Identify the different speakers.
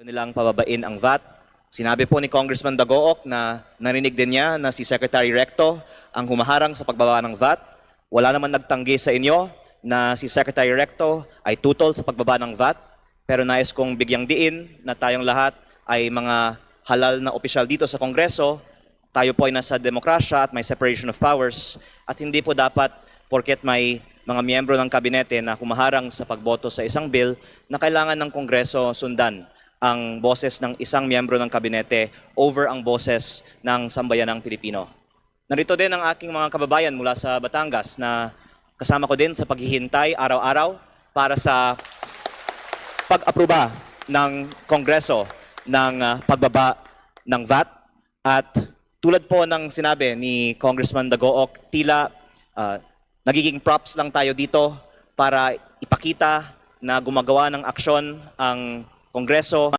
Speaker 1: nilang pababain ang VAT. Sinabi po ni Congressman Dagook na narinig din niya na si Secretary Recto ang humaharang sa pagbaba ng VAT. Wala naman nagtanggi sa inyo na si Secretary Recto ay tutol sa pagbaba ng VAT. Pero nais kong bigyang diin na tayong lahat ay mga halal na opisyal dito sa Kongreso. Tayo po ay nasa demokrasya at may separation of powers. At hindi po dapat porket may mga miyembro ng kabinete na humaharang sa pagboto sa isang bill na kailangan ng Kongreso sundan ang boses ng isang miyembro ng kabinete over ang boses ng sambayanang Pilipino. Narito din ang aking mga kababayan mula sa Batangas na kasama ko din sa paghihintay araw-araw para sa pag-aproba ng Kongreso ng pagbaba ng VAT. At tulad po ng sinabi ni Congressman Dagook, tila nagiging props lang tayo dito para ipakita na gumagawa ng aksyon ang Kongreso.